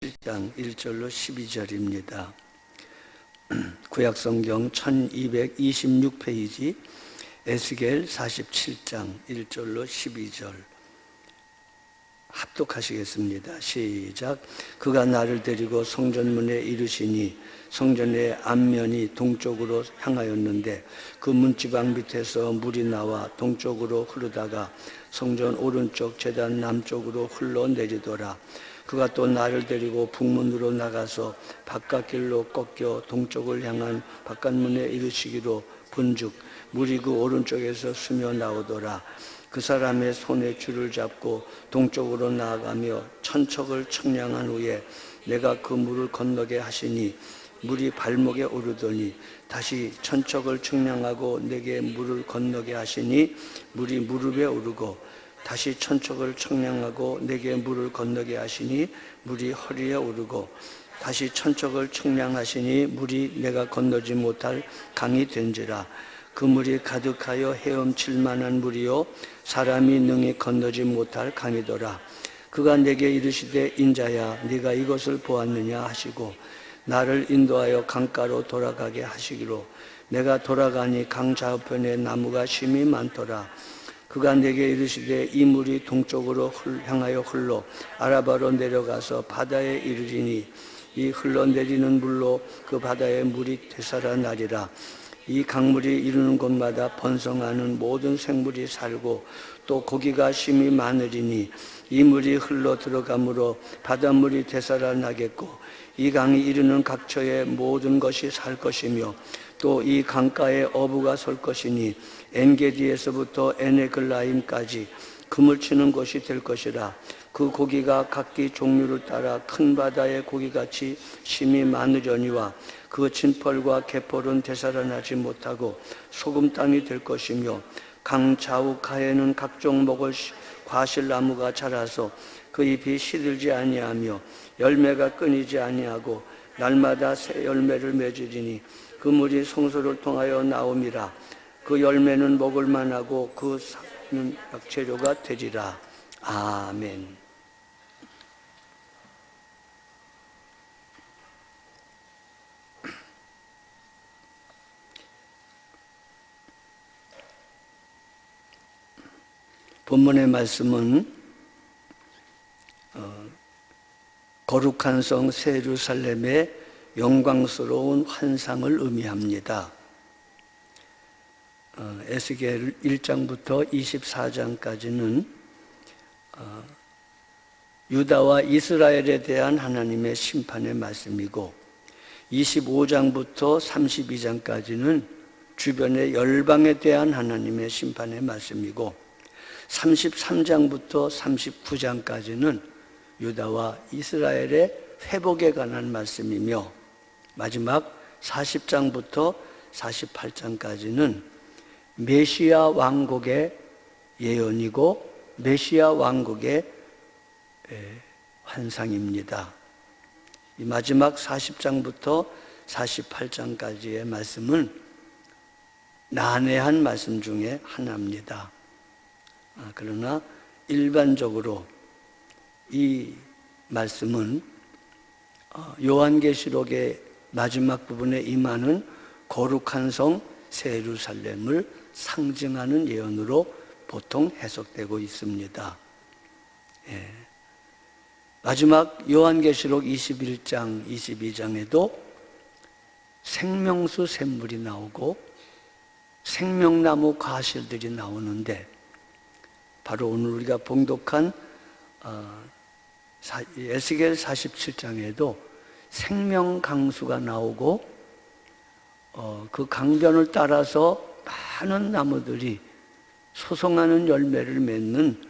7장 1절로 12절입니다. 구약성경 1226페이지 에스겔 47장 1절로 12절 합독하시겠습니다. 시작. 그가 나를 데리고 성전문에 이르시니 성전의 앞면이 동쪽으로 향하였는데 그 문지방 밑에서 물이 나와 동쪽으로 흐르다가 성전 오른쪽 제단 남쪽으로 흘러내리더라. 그가 또 나를 데리고 북문으로 나가서 바깥길로 꺾여 동쪽을 향한 바깥문에 이르시기로 본즉 물이 그 오른쪽에서 스며 나오더라. 그 사람의 손에 줄을 잡고 동쪽으로 나아가며 천척을 청량한 후에 내가 그 물을 건너게 하시니 물이 발목에 오르더니 다시 천척을 청량하고 내게 물을 건너게 하시니 물이 무릎에 오르고 다시 천척을 청량하고 내게 물을 건너게 하시니 물이 허리에 오르고 다시 천척을 청량하시니 물이 내가 건너지 못할 강이 된지라. 그 물이 가득하여 헤엄칠 만한 물이요 사람이 능히 건너지 못할 강이더라. 그가 내게 이르시되 인자야 네가 이것을 보았느냐 하시고 나를 인도하여 강가로 돌아가게 하시기로 내가 돌아가니 강 좌우편에 나무가 심이 많더라. 그가 내게 이르시되 이 물이 동쪽으로 향하여 흘러 아라바로 내려가서 바다에 이르리니 이 흘러내리는 물로 그 바다의 물이 되살아나리라. 이 강물이 이르는 곳마다 번성하는 모든 생물이 살고 또 고기가 심이 많으리니 이 물이 흘러 들어가므로 바닷물이 되살아나겠고 이 강이 이르는 각처의 모든 것이 살 것이며 또 이 강가에 어부가 설 것이니 엔게디에서부터 에네글라임까지 금을 치는 곳이 될 것이라. 그 고기가 각기 종류를 따라 큰 바다의 고기같이 심이 많으려니와 그 진펄과 개펄은 되살아나지 못하고 소금 땅이 될 것이며 강 좌우가에는 각종 먹을 과실나무가 자라서 그 잎이 시들지 아니하며 열매가 끊이지 아니하고 날마다 새 열매를 맺으리니 그 물이 성소를 통하여 나옴이라. 그 열매는 먹을 만하고 그 사는 약재료가 되리라. 아멘. 본문의 말씀은 거룩한 성 새 예루살렘의 영광스러운 환상을 의미합니다. 에스겔 1장부터 24장까지는 유다와 이스라엘에 대한 하나님의 심판의 말씀이고 25장부터 32장까지는 주변의 열방에 대한 하나님의 심판의 말씀이고 33장부터 39장까지는 유다와 이스라엘의 회복에 관한 말씀이며 마지막 40장부터 48장까지는 메시아 왕국의 예언이고 메시아 왕국의 환상입니다. 이 마지막 40장부터 48장까지의 말씀은 난해한 말씀 중에 하나입니다. 그러나 일반적으로 이 말씀은 요한계시록의 마지막 부분에 임하는 거룩한 성 새 예루살렘을 상징하는 예언으로 보통 해석되고 있습니다. 마지막 요한계시록 21장, 22장에도 생명수 샘물이 나오고 생명나무 과실들이 나오는데 바로 오늘 우리가 봉독한 에스겔 47장에도 생명강수가 나오고 그 강변을 따라서 많은 나무들이 소송하는 열매를 맺는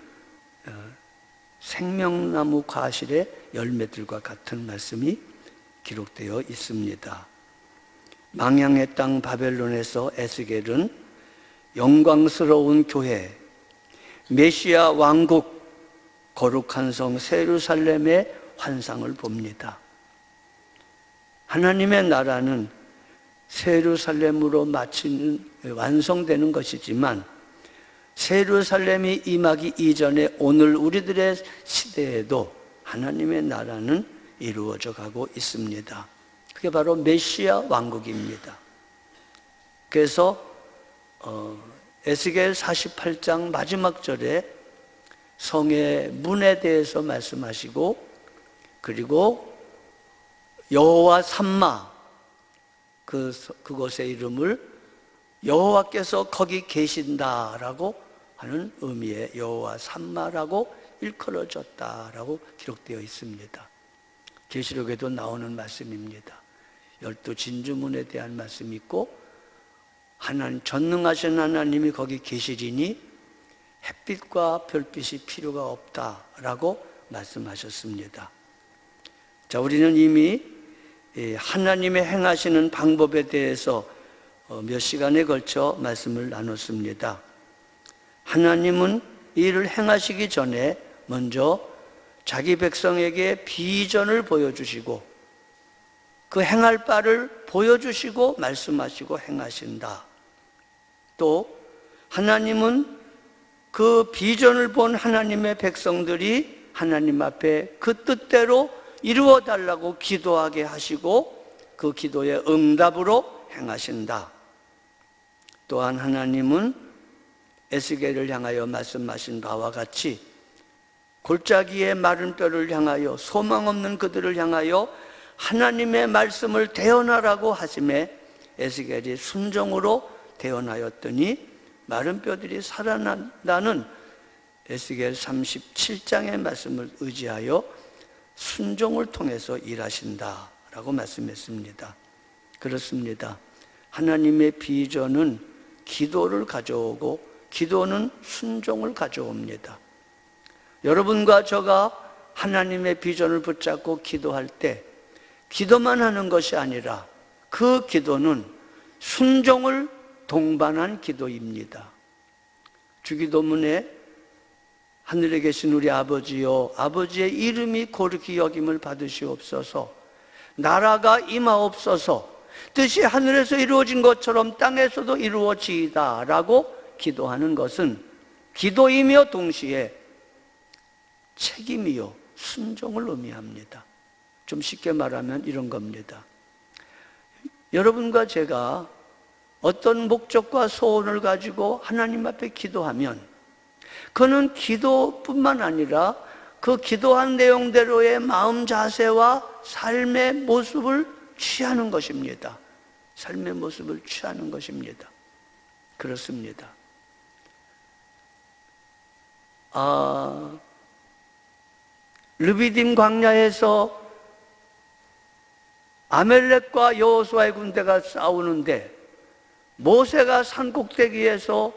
생명나무 과실의 열매들과 같은 말씀이 기록되어 있습니다. 망향의 땅 바벨론에서 에스겔은 영광스러운 교회, 메시아 왕국, 거룩한 성 새 예루살렘의 환상을 봅니다. 하나님의 나라는 새 예루살렘으로 완성되는 것이지만 새 예루살렘이 임하기 이전에 오늘 우리들의 시대에도 하나님의 나라는 이루어져 가고 있습니다. 그게 바로 메시아 왕국입니다. 그래서 에스겔 48장 마지막 절에 성의 문에 대해서 말씀하시고, 그리고 여호와 삼마, 그곳의 이름을 여호와께서 거기 계신다라고 하는 의미의 여호와 삼마라고 일컬어졌다라고 기록되어 있습니다. 계시록에도 나오는 말씀입니다. 12진주문에 대한 말씀이 있고, 전능하신 하나님이 거기 계시리니 햇빛과 별빛이 필요가 없다라고 말씀하셨습니다. 자, 우리는 이미 하나님의 행하시는 방법에 대해서 몇 시간에 걸쳐 말씀을 나눴습니다. 하나님은 이를 행하시기 전에 먼저 자기 백성에게 비전을 보여주시고, 그 행할 바를 보여주시고 말씀하시고 행하신다. 또 하나님은 그 비전을 본 하나님의 백성들이 하나님 앞에 그 뜻대로 이루어 달라고 기도하게 하시고, 그 기도의 응답으로 행하신다. 또한 하나님은 에스겔을 향하여 말씀하신 바와 같이 골짜기의 마른 뼈를 향하여, 소망 없는 그들을 향하여 하나님의 말씀을 대언하라고 하심에 에스겔이 순종으로 대언하였더니 마른 뼈들이 살아난다는 에스겔 37장의 말씀을 의지하여 순종을 통해서 일하신다라고 말씀했습니다. 그렇습니다. 하나님의 비전은 기도를 가져오고, 기도는 순종을 가져옵니다. 여러분과 저가 하나님의 비전을 붙잡고 기도할 때 기도만 하는 것이 아니라 그 기도는 순종을 동반한 기도입니다. 주기도문에 하늘에 계신 우리 아버지여, 아버지의 이름이 거룩히 여김을 받으시옵소서, 나라가 임하옵소서, 뜻이 하늘에서 이루어진 것처럼 땅에서도 이루어지이다 라고 기도하는 것은 기도이며 동시에 책임이요 순종을 의미합니다. 좀 쉽게 말하면 이런 겁니다. 여러분과 제가 어떤 목적과 소원을 가지고 하나님 앞에 기도하면 그는 기도뿐만 아니라 그 기도한 내용대로의 마음 자세와 삶의 모습을 취하는 것입니다. 삶의 모습을 취하는 것입니다. 그렇습니다. 르비딤 광야에서 아멜렉과 여호수아의 군대가 싸우는데 모세가 산 꼭대기에서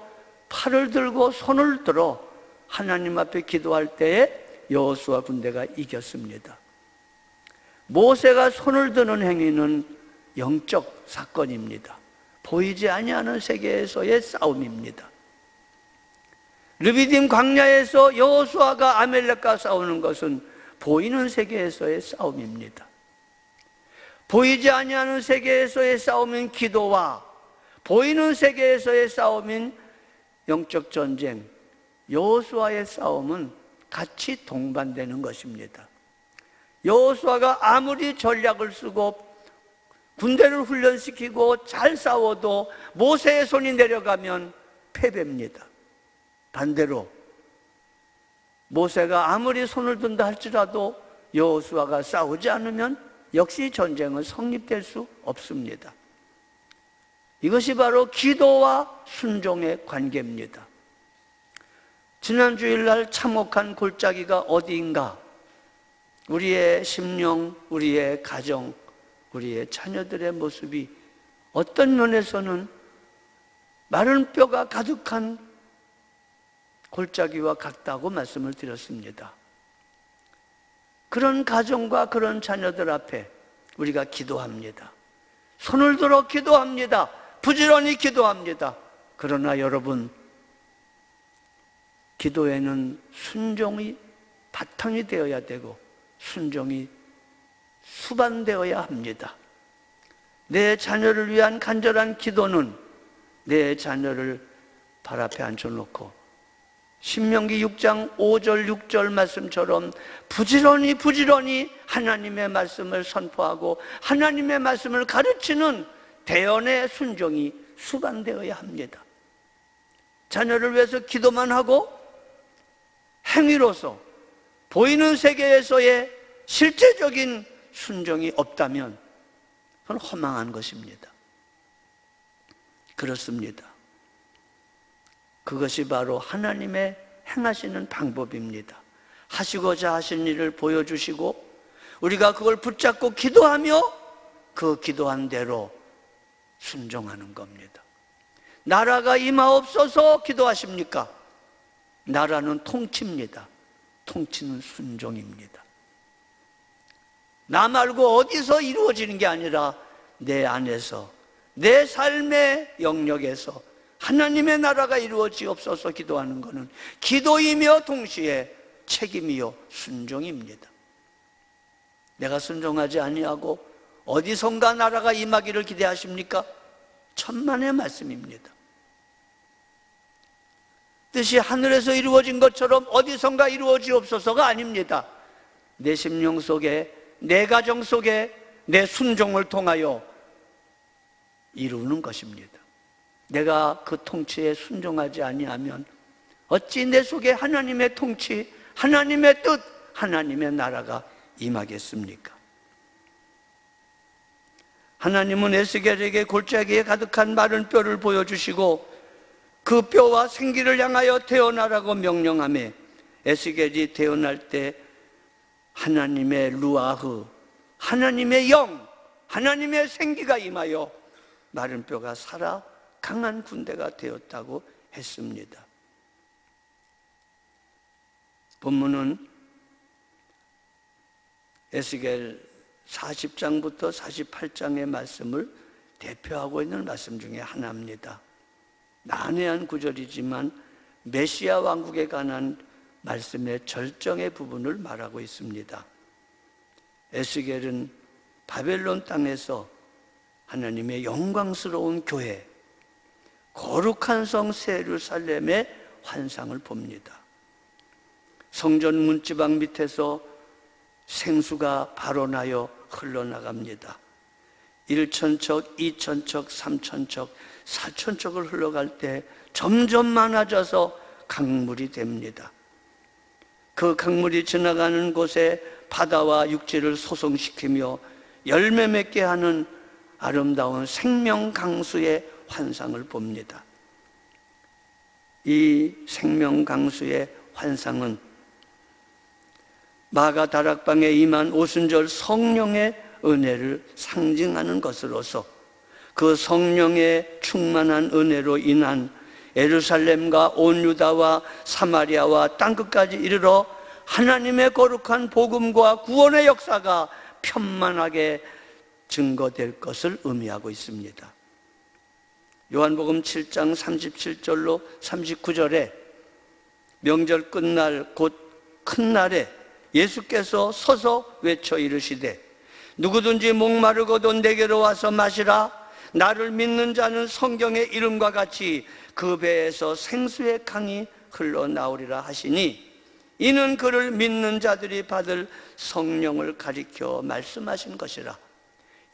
팔을 들고 손을 들어 하나님 앞에 기도할 때에 여호수아 군대가 이겼습니다. 모세가 손을 드는 행위는 영적 사건입니다. 보이지 아니하는 세계에서의 싸움입니다. 르비딤 광야에서 여호수아가 아멜렉과 싸우는 것은 보이는 세계에서의 싸움입니다. 보이지 아니하는 세계에서의 싸움인 기도와 보이는 세계에서의 싸움인 영적 전쟁, 여호수아의 싸움은 같이 동반되는 것입니다. 여호수아가 아무리 전략을 쓰고 군대를 훈련시키고 잘 싸워도 모세의 손이 내려가면 패배입니다. 반대로 모세가 아무리 손을 든다 할지라도 여호수아가 싸우지 않으면 역시 전쟁은 성립될 수 없습니다. 이것이 바로 기도와 순종의 관계입니다. 지난 주일날 참혹한 골짜기가 어디인가? 우리의 심령, 우리의 가정, 우리의 자녀들의 모습이 어떤 면에서는 마른 뼈가 가득한 골짜기와 같다고 말씀을 드렸습니다. 그런 가정과 그런 자녀들 앞에 우리가 기도합니다. 손을 들어 기도합니다. 부지런히 기도합니다. 그러나 여러분, 기도에는 순종이 바탕이 되어야 되고 순종이 수반되어야 합니다. 내 자녀를 위한 간절한 기도는 내 자녀를 발 앞에 앉혀놓고 신명기 6장 5절 6절 말씀처럼 부지런히 하나님의 말씀을 선포하고 하나님의 말씀을 가르치는 대언의 순종이 수반되어야 합니다. 자녀를 위해서 기도만 하고 행위로서 보이는 세계에서의 실제적인 순종이 없다면 그건 허망한 것입니다. 그렇습니다. 그것이 바로 하나님의 행하시는 방법입니다. 하시고자 하신 일을 보여주시고 우리가 그걸 붙잡고 기도하며 그 기도한 대로 순종하는 겁니다. 나라가 임하옵소서 기도하십니까? 나라는 통치입니다. 통치는 순종입니다. 나 말고 어디서 이루어지는 게 아니라 내 안에서, 내 삶의 영역에서 하나님의 나라가 이루어지옵소서 기도하는 것은 기도이며 동시에 책임이요 순종입니다. 내가 순종하지 아니하고 어디선가 나라가 임하기를 기대하십니까? 천만의 말씀입니다. 뜻이 하늘에서 이루어진 것처럼 어디선가 이루어지옵소서가 아닙니다. 내 심령 속에, 내 가정 속에 내 순종을 통하여 이루는 것입니다. 내가 그 통치에 순종하지 아니하면 어찌 내 속에 하나님의 통치, 하나님의 뜻, 하나님의 나라가 임하겠습니까? 하나님은 에스겔에게 골짜기에 가득한 마른 뼈를 보여주시고 그 뼈와 생기를 향하여 태어나라고 명령하며 에스겔이 태어날 때 하나님의 루아흐, 하나님의 영, 하나님의 생기가 임하여 마른 뼈가 살아 강한 군대가 되었다고 했습니다. 본문은 에스겔 40장부터 48장의 말씀을 대표하고 있는 말씀 중에 하나입니다. 난해한 구절이지만 메시아 왕국에 관한 말씀의 절정의 부분을 말하고 있습니다. 에스겔은 바벨론 땅에서 하나님의 영광스러운 교회, 거룩한 성 예루살렘의 환상을 봅니다. 성전 문지방 밑에서 생수가 발원하여 흘러나갑니다. 1,000척, 2,000척, 3,000척, 4,000척을 흘러갈 때 점점 많아져서 강물이 됩니다. 그 강물이 지나가는 곳에 바다와 육지를 소송시키며 열매 맺게 하는 아름다운 생명 강수의 환상을 봅니다. 이 생명 강수의 환상은 마가 다락방에 임한 오순절 성령의 은혜를 상징하는 것으로서 그 성령의 충만한 은혜로 인한 예루살렘과 온 유다와 사마리아와 땅끝까지 이르러 하나님의 거룩한 복음과 구원의 역사가 편만하게 증거될 것을 의미하고 있습니다. 요한복음 7장 37절로 39절에 명절 끝날 곧 큰 날에 예수께서 서서 외쳐 이르시되 누구든지 목마르고도 내게로 와서 마시라. 나를 믿는 자는 성경의 이름과 같이 그 배에서 생수의 강이 흘러나오리라 하시니 이는 그를 믿는 자들이 받을 성령을 가리켜 말씀하신 것이라.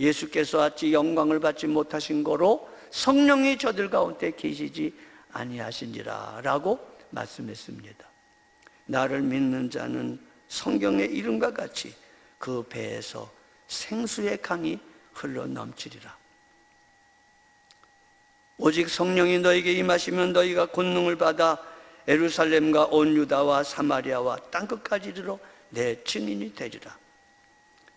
예수께서 어찌 영광을 받지 못하신 거로 성령이 저들 가운데 계시지 아니하시니라 라고 말씀했습니다. 나를 믿는 자는 성경의 이름과 같이 그 배에서 생수의 강이 흘러넘치리라. 오직 성령이 너에게 임하시면 너희가 권능을 받아 예루살렘과 온 유다와 사마리아와 땅끝까지 이르러 내 증인이 되리라.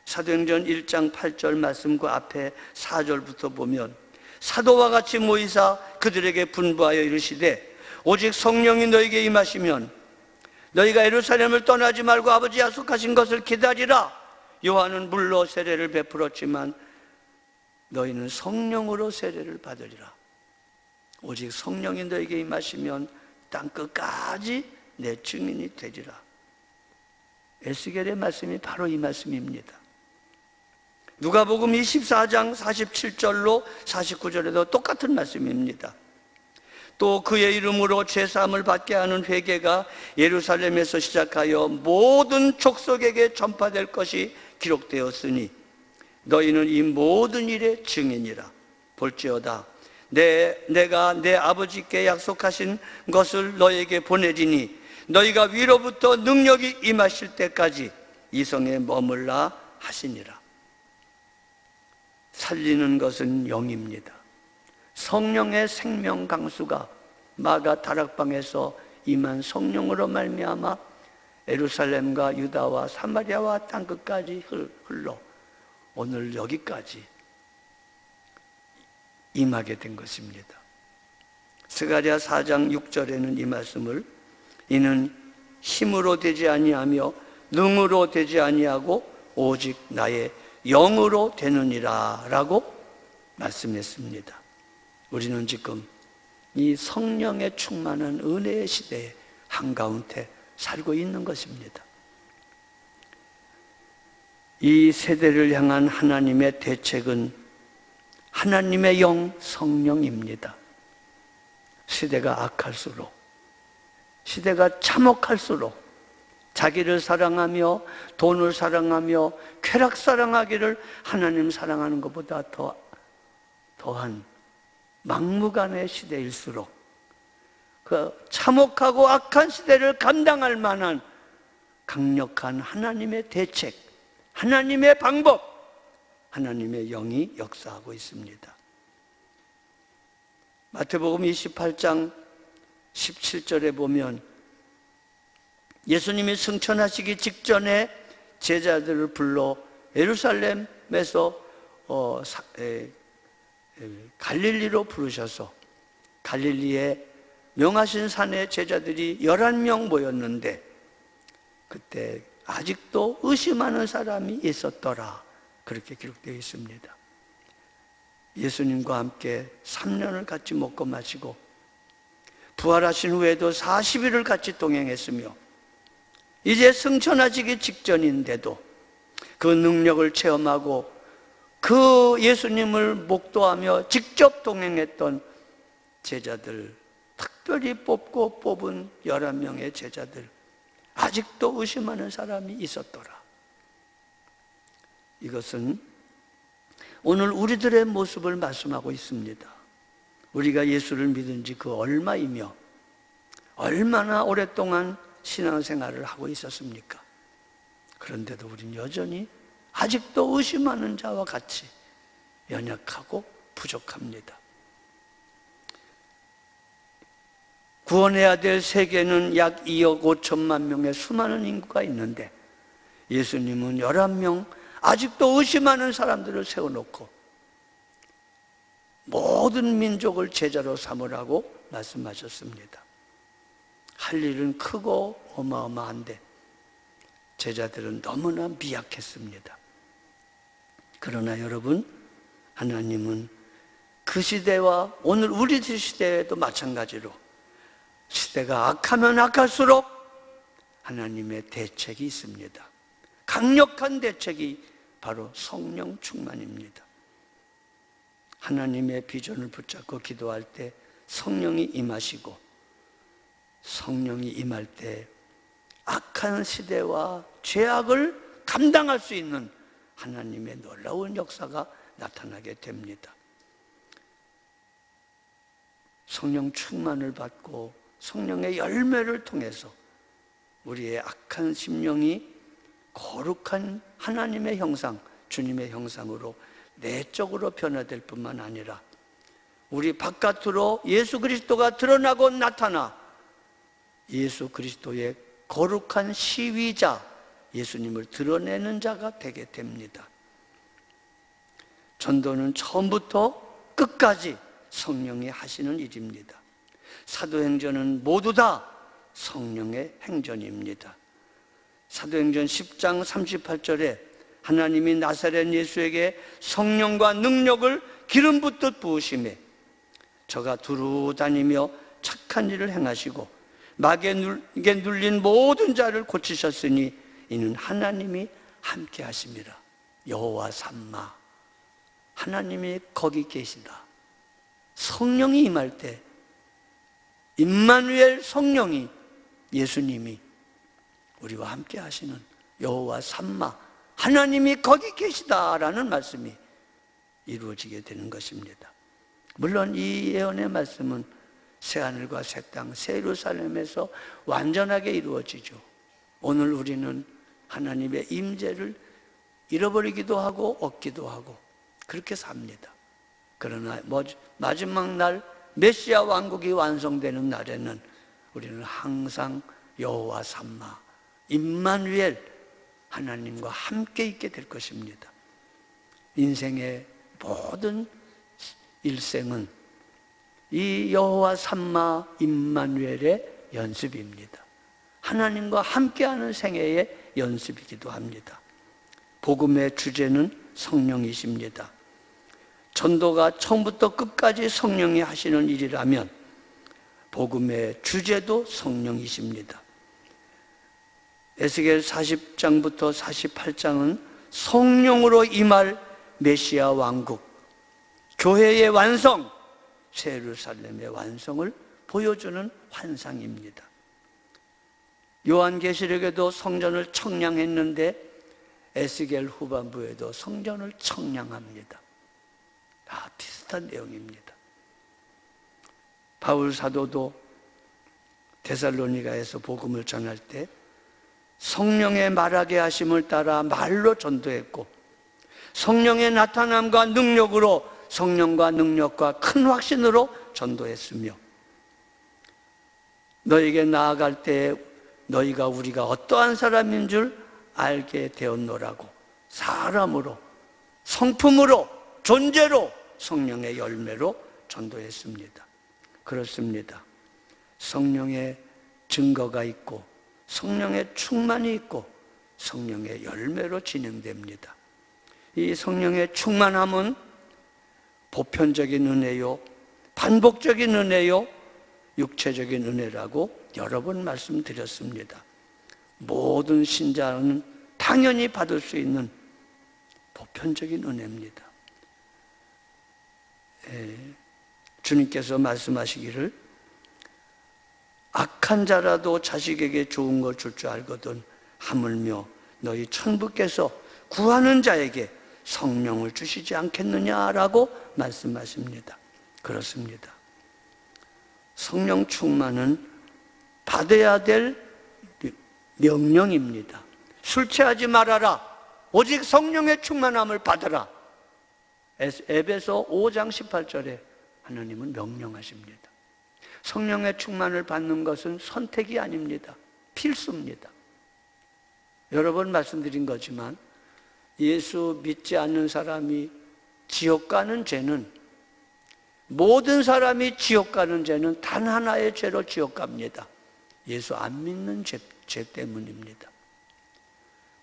사도행전 1장 8절 말씀 그 앞에 4절부터 보면 사도와 같이 모이사 그들에게 분부하여 이르시되 오직 성령이 너에게 임하시면 너희가 예루살렘을 떠나지 말고 아버지 약속하신 것을 기다리라. 요한은 물로 세례를 베풀었지만 너희는 성령으로 세례를 받으리라. 오직 성령이 너에게 임하시면 땅끝까지 내 증인이 되리라. 에스겔의 말씀이 바로 이 말씀입니다. 누가복음 24장 47절로 49절에도 똑같은 말씀입니다. 또 그의 이름으로 죄사함을 받게 하는 회개가 예루살렘에서 시작하여 모든 족속에게 전파될 것이 기록되었으니 너희는 이 모든 일의 증인이라. 볼지어다 내가 내 아버지께 약속하신 것을 너에게 보내리니 너희가 위로부터 능력이 임하실 때까지 이 성에 머물라 하시니라. 살리는 것은 영입니다. 성령의 생명 강수가 마가 다락방에서 임한 성령으로 말미암아 예루살렘과 유다와 사마리아와 땅끝까지 흘러 오늘 여기까지 임하게 된 것입니다. 스가랴 4장 6절에는 이 말씀을 이는 힘으로 되지 아니하며 능으로 되지 아니하고 오직 나의 영으로 되느니라 라고 말씀했습니다. 우리는 지금 이 성령의 충만한 은혜의 시대의 한가운데 살고 있는 것입니다. 이 세대를 향한 하나님의 대책은 하나님의 영 성령입니다. 시대가 악할수록, 시대가 참혹할수록 자기를 사랑하며 돈을 사랑하며 쾌락 사랑하기를 하나님 사랑하는 것보다 더한 막무가내 시대일수록 그 참혹하고 악한 시대를 감당할 만한 강력한 하나님의 대책, 하나님의 방법, 하나님의 영이 역사하고 있습니다. 마태복음 28장 17절에 보면 예수님이 승천하시기 직전에 제자들을 불러 예루살렘에서 갈릴리로 부르셔서 갈릴리의 명하신 산에 제자들이 11명 모였는데 그때 아직도 의심하는 사람이 있었더라, 그렇게 기록되어 있습니다. 예수님과 함께 3년을 같이 먹고 마시고 부활하신 후에도 40일을 같이 동행했으며 이제 승천하시기 직전인데도 그 능력을 체험하고 그 예수님을 목도하며 직접 동행했던 제자들, 특별히 뽑은 11명의 제자들, 아직도 의심하는 사람이 있었더라. 이것은 오늘 우리들의 모습을 말씀하고 있습니다. 우리가 예수를 믿은 지 그 얼마이며 얼마나 오랫동안 신앙생활을 하고 있었습니까? 그런데도 우리는 여전히 아직도 의심하는 자와 같이 연약하고 부족합니다. 구원해야 될 세계는 약 2억 5천만 명의 수많은 인구가 있는데 예수님은 11명 아직도 의심하는 사람들을 세워놓고 모든 민족을 제자로 삼으라고 말씀하셨습니다. 할 일은 크고 어마어마한데 제자들은 너무나 미약했습니다. 그러나 여러분, 하나님은 그 시대와 오늘 우리 시대에도 마찬가지로 시대가 악하면 악할수록 하나님의 대책이 있습니다. 강력한 대책이 바로 성령 충만입니다. 하나님의 비전을 붙잡고 기도할 때 성령이 임하시고 성령이 임할 때 악한 시대와 죄악을 감당할 수 있는 하나님의 놀라운 역사가 나타나게 됩니다. 성령 충만을 받고 성령의 열매를 통해서 우리의 악한 심령이 거룩한 하나님의 형상, 주님의 형상으로 내적으로 변화될 뿐만 아니라 우리 바깥으로 예수 그리스도가 드러나고 나타나 예수 그리스도의 거룩한 시위자, 예수님을 드러내는 자가 되게 됩니다. 전도는 처음부터 끝까지 성령이 하시는 일입니다. 사도행전은 모두 다 성령의 행전입니다. 사도행전 10장 38절에 하나님이 나사렛 예수에게 성령과 능력을 기름 붓듯 부으시매 저가 두루 다니며 착한 일을 행하시고 마귀에 눌린 모든 자를 고치셨으니 이는 하나님이 함께 하심이라. 여호와 삼마, 하나님이 거기 계시다. 성령이 임할 때 임마누엘 성령이, 예수님이 우리와 함께 하시는 여호와 삼마, 하나님이 거기 계시다라는 말씀이 이루어지게 되는 것입니다. 물론 이 예언의 말씀은 새하늘과 새 땅, 새 예루살렘에서 완전하게 이루어지죠. 오늘 우리는 하나님의 임재를 잃어버리기도 하고 얻기도 하고 그렇게 삽니다. 그러나 마지막 날 메시아 왕국이 완성되는 날에는 우리는 항상 여호와 삼마, 임마누엘, 하나님과 함께 있게 될 것입니다. 인생의 모든 일생은 이 여호와 삼마, 임마누엘의 연습입니다. 하나님과 함께하는 생애의 연습이기도 합니다. 복음의 주제는 성령이십니다. 전도가 처음부터 끝까지 성령이 하시는 일이라면 복음의 주제도 성령이십니다. 에스겔 40장부터 48장은 성령으로 임할 메시아 왕국, 교회의 완성, 새 예루살렘의 완성을 보여주는 환상입니다. 요한계시록에도 성전을 청량했는데 에스겔 후반부에도 성전을 청량합니다. 다 비슷한 내용입니다. 바울 사도도 데살로니가에서 복음을 전할 때 성령의 말하게 하심을 따라 말로 전도했고 성령의 나타남과 능력으로, 성령과 능력과 큰 확신으로 전도했으며 너에게 나아갈 때 너희가 우리가 어떠한 사람인 줄 알게 되었노라고, 사람으로, 성품으로, 존재로, 성령의 열매로 전도했습니다. 그렇습니다. 성령의 증거가 있고 성령의 충만이 있고 성령의 열매로 진행됩니다. 이 성령의 충만함은 보편적인 은혜요, 반복적인 은혜요, 육체적인 은혜라고 여러 번 말씀드렸습니다. 모든 신자는 당연히 받을 수 있는 보편적인 은혜입니다. 주님께서 말씀하시기를 악한 자라도 자식에게 좋은 걸 줄 줄 알거든 하물며 너희 천부께서 구하는 자에게 성령을 주시지 않겠느냐라고 말씀하십니다. 그렇습니다. 성령 충만은 받아야 될 명령입니다. 술 취하지 말아라. 오직 성령의 충만함을 받아라. 에베소 5장 18절에 하나님은 명령하십니다. 성령의 충만을 받는 것은 선택이 아닙니다. 필수입니다. 여러 번 말씀드린 거지만 예수 믿지 않는 사람이 지옥 가는 죄는, 모든 사람이 지옥 가는 죄는 단 하나의 죄로 지옥 갑니다. 예수 안 믿는 죄 때문입니다.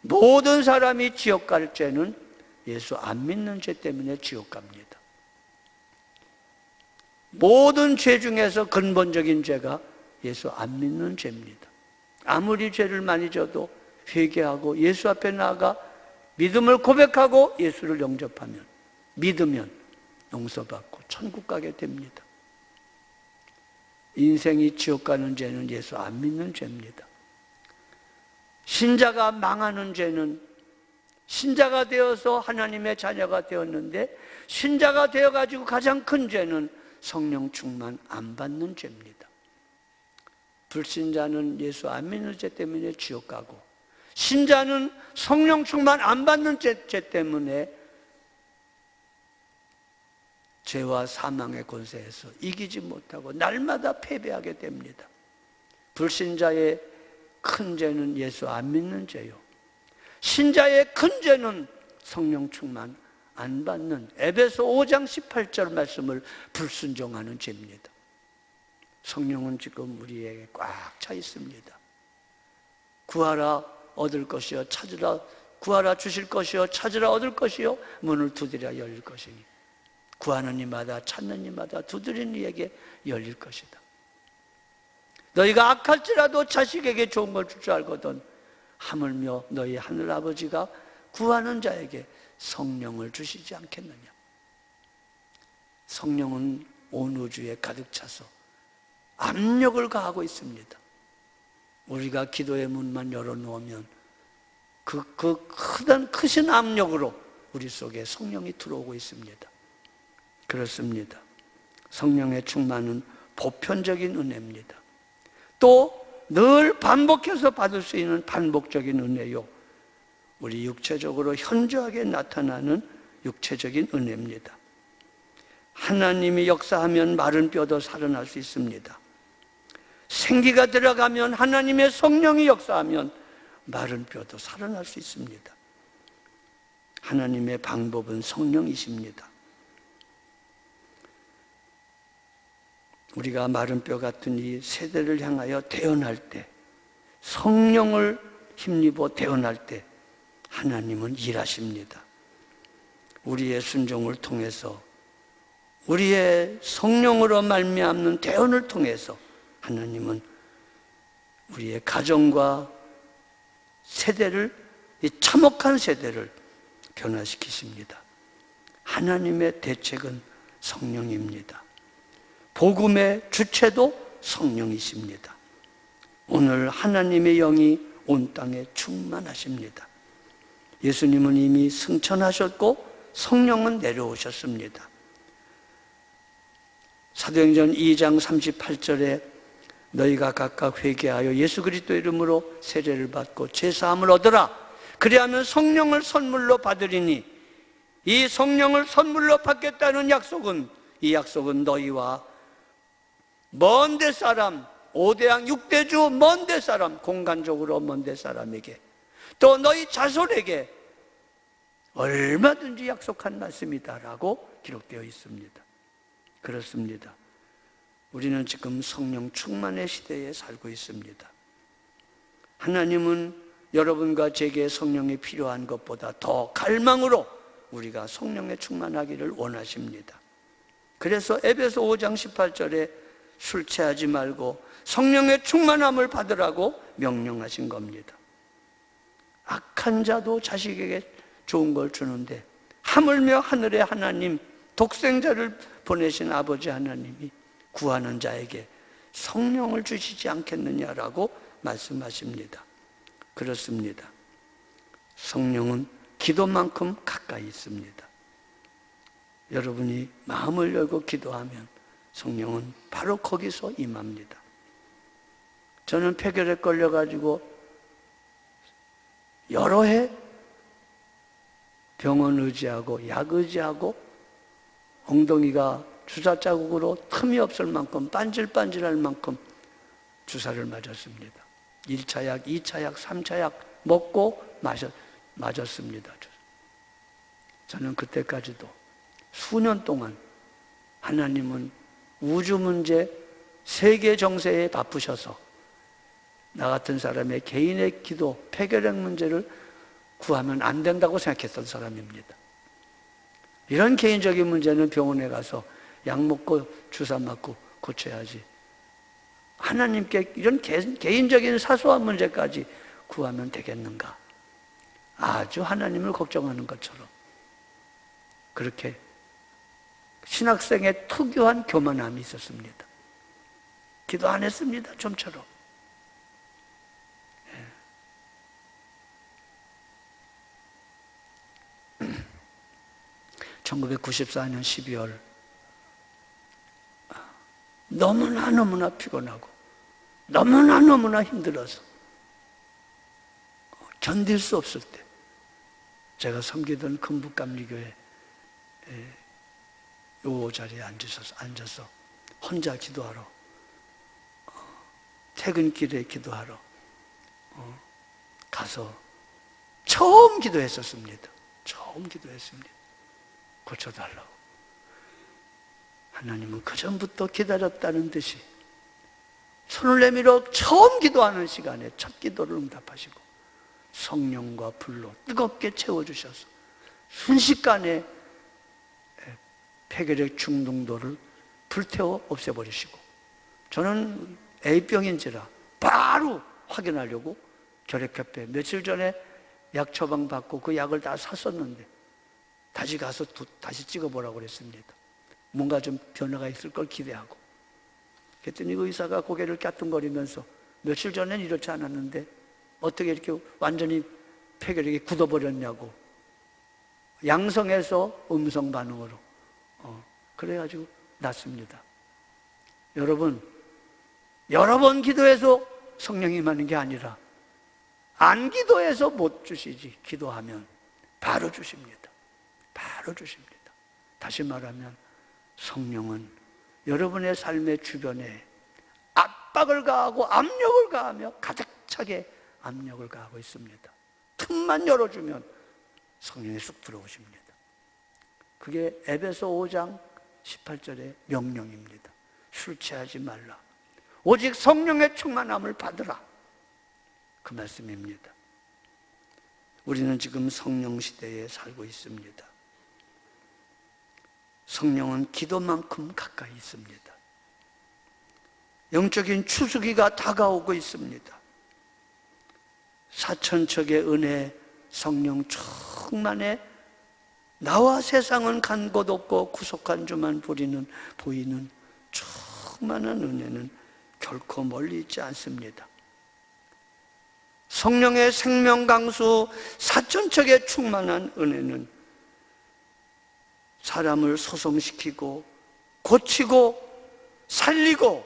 모든 사람이 지옥 갈 죄는 예수 안 믿는 죄 때문에 지옥 갑니다. 모든 죄 중에서 근본적인 죄가 예수 안 믿는 죄입니다. 아무리 죄를 많이 져도 회개하고 예수 앞에 나아가 믿음을 고백하고 예수를 영접하면, 믿으면 용서받고 천국 가게 됩니다. 인생이 지옥 가는 죄는 예수 안 믿는 죄입니다. 신자가 망하는 죄는, 신자가 되어서 하나님의 자녀가 되었는데 신자가 되어가지고 가장 큰 죄는 성령 충만 안 받는 죄입니다. 불신자는 예수 안 믿는 죄 때문에 지옥 가고, 신자는 성령 충만 안 받는 죄 때문에 죄와 사망의 권세에서 이기지 못하고 날마다 패배하게 됩니다. 불신자의 큰 죄는 예수 안 믿는 죄요, 신자의 큰 죄는 성령 충만 안 받는 에베소 5장 18절 말씀을 불순종하는 죄입니다. 성령은 지금 우리에게 꽉 차 있습니다. 구하라 얻을 것이요, 찾으라, 구하라 주실 것이요, 찾으라 얻을 것이요, 문을 두드려 열릴 것이니 구하는 이마다 찾는 이마다 두드리는 이에게 열릴 것이다. 너희가 악할지라도 자식에게 좋은 걸 줄 줄 알거든 하물며 너희 하늘 아버지가 구하는 자에게 성령을 주시지 않겠느냐. 성령은 온 우주에 가득 차서 압력을 가하고 있습니다. 우리가 기도의 문만 열어놓으면 크신 압력으로 우리 속에 성령이 들어오고 있습니다. 그렇습니다. 성령의 충만은 보편적인 은혜입니다. 또 늘 반복해서 받을 수 있는 반복적인 은혜요, 우리 육체적으로 현저하게 나타나는 육체적인 은혜입니다. 하나님이 역사하면 마른 뼈도 살아날 수 있습니다. 생기가 들어가면, 하나님의 성령이 역사하면 마른 뼈도 살아날 수 있습니다. 하나님의 방법은 성령이십니다. 우리가 마른 뼈 같은 이 세대를 향하여 대언할 때, 성령을 힘입어 대언할 때 하나님은 일하십니다. 우리의 순종을 통해서, 우리의 성령으로 말미암는 대언을 통해서 하나님은 우리의 가정과 세대를, 이 참혹한 세대를 변화시키십니다. 하나님의 대책은 성령입니다. 복음의 주체도 성령이십니다. 오늘 하나님의 영이 온 땅에 충만하십니다. 예수님은 이미 승천하셨고 성령은 내려오셨습니다. 사도행전 2장 38절에 너희가 각각 회개하여 예수 그리스도 이름으로 세례를 받고 제사함을 얻으라. 그리하면 성령을 선물로 받으리니, 이 성령을 선물로 받겠다는 약속은, 이 약속은 너희와 먼데 사람, 5대양 6대주 먼데 사람, 공간적으로 먼데 사람에게, 또 너희 자손에게 얼마든지 약속한 말씀이다라고 기록되어 있습니다. 그렇습니다. 우리는 지금 성령 충만의 시대에 살고 있습니다. 하나님은 여러분과 제게 성령이 필요한 것보다 더 갈망으로 우리가 성령에 충만하기를 원하십니다. 그래서 에베소 5장 18절에 술 취하지 말고 성령의 충만함을 받으라고 명령하신 겁니다. 악한 자도 자식에게 좋은 걸 주는데 하물며 하늘의 하나님, 독생자를 보내신 아버지 하나님이 구하는 자에게 성령을 주시지 않겠느냐라고 말씀하십니다. 그렇습니다. 성령은 기도만큼 가까이 있습니다. 여러분이 마음을 열고 기도하면 성령은 바로 거기서 임합니다. 저는 폐결에 걸려가지고 여러 해 병원 의지하고 약 의지하고 엉덩이가 주사 자국으로 틈이 없을 만큼 반질반질할 만큼 주사를 맞았습니다. 1차 약, 2차 약, 3차 약 먹고 맞았습니다. 저는 그때까지도 수년 동안 하나님은 우주 문제, 세계 정세에 바쁘셔서 나 같은 사람의 개인의 기도, 폐결핵 문제를 구하면 안 된다고 생각했던 사람입니다. 이런 개인적인 문제는 병원에 가서 약 먹고 주사 맞고 고쳐야지, 하나님께 이런 개인적인 사소한 문제까지 구하면 되겠는가? 아주 하나님을 걱정하는 것처럼 그렇게 신학생의 특유한 교만함이 있었습니다. 기도 안 했습니다. 좀처럼. 1994년 12월 너무나 피곤하고 너무나 힘들어서 견딜 수 없을 때 제가 섬기던 금북감리교회 요 자리에 앉아서 혼자 기도하러, 퇴근길에 기도하러 가서 처음 기도했었습니다. 처음 기도했습니다. 고쳐달라고. 하나님은 그전부터 기다렸다는 듯이 손을 내밀어 처음 기도하는 시간에 첫 기도를 응답하시고 성령과 불로 뜨겁게 채워주셔서 순식간에 폐결핵 중등도를 불태워 없애버리시고, 저는 A병인지라 바로 확인하려고 결핵협회 며칠 전에 약 처방받고 그 약을 다 샀었는데 다시 가서 다시 찍어보라고 그랬습니다. 뭔가 좀 변화가 있을 걸 기대하고 그랬더니 의사가 고개를 까뚱거리면서 며칠 전엔 이렇지 않았는데 어떻게 이렇게 완전히 폐결핵이 굳어버렸냐고. 양성에서 음성 반응으로. 그래가지고 낫습니다. 여러분, 여러 번 기도해서 성령이 임하는 게 아니라 안 기도해서 못 주시지, 기도하면 바로 주십니다. 바로 주십니다. 다시 말하면 성령은 여러분의 삶의 주변에 압박을 가하고 압력을 가하며 가득 차게 압력을 가하고 있습니다. 틈만 열어주면 성령이 쑥 들어오십니다. 그게 에베소 5장 18절의 명령입니다. 술 취하지 말라. 오직 성령의 충만함을 받으라. 그 말씀입니다. 우리는 지금 성령 시대에 살고 있습니다. 성령은 기도만큼 가까이 있습니다. 영적인 추수기가 다가오고 있습니다. 사천척의 은혜, 성령 충만에 나와 세상은 간 곳 없고 구속한 주만 보이는 충만한 은혜는 결코 멀리 있지 않습니다. 성령의 생명강수 사천척의 충만한 은혜는 사람을 소성시키고 고치고 살리고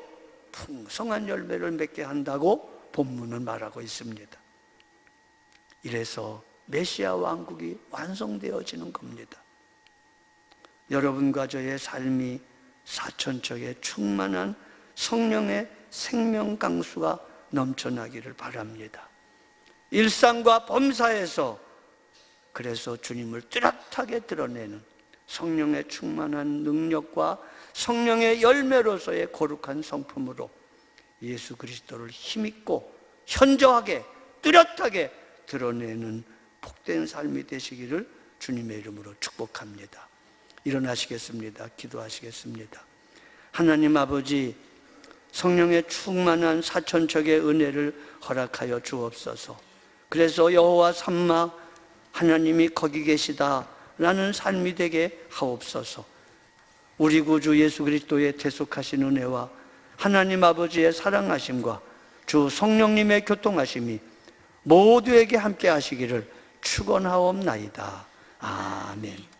풍성한 열매를 맺게 한다고 본문은 말하고 있습니다. 이래서 메시아 왕국이 완성되어지는 겁니다. 여러분과 저의 삶이 사천척의 충만한 성령의 생명강수가 넘쳐나기를 바랍니다. 일상과 범사에서 그래서 주님을 뚜렷하게 드러내는 성령의 충만한 능력과 성령의 열매로서의 거룩한 성품으로 예수 그리스도를 힘있고 현저하게 뚜렷하게 드러내는 복된 삶이 되시기를 주님의 이름으로 축복합니다. 일어나시겠습니다. 기도하시겠습니다. 하나님 아버지, 성령의 충만한 사천척의 은혜를 허락하여 주옵소서. 그래서 여호와 삼마 하나님이 거기 계시다라는 삶이 되게 하옵소서. 우리 구주 예수 그리스도의 대속하신 은혜와 하나님 아버지의 사랑하심과 주 성령님의 교통하심이 모두에게 함께 하시기를 축원하옵나이다. 아멘.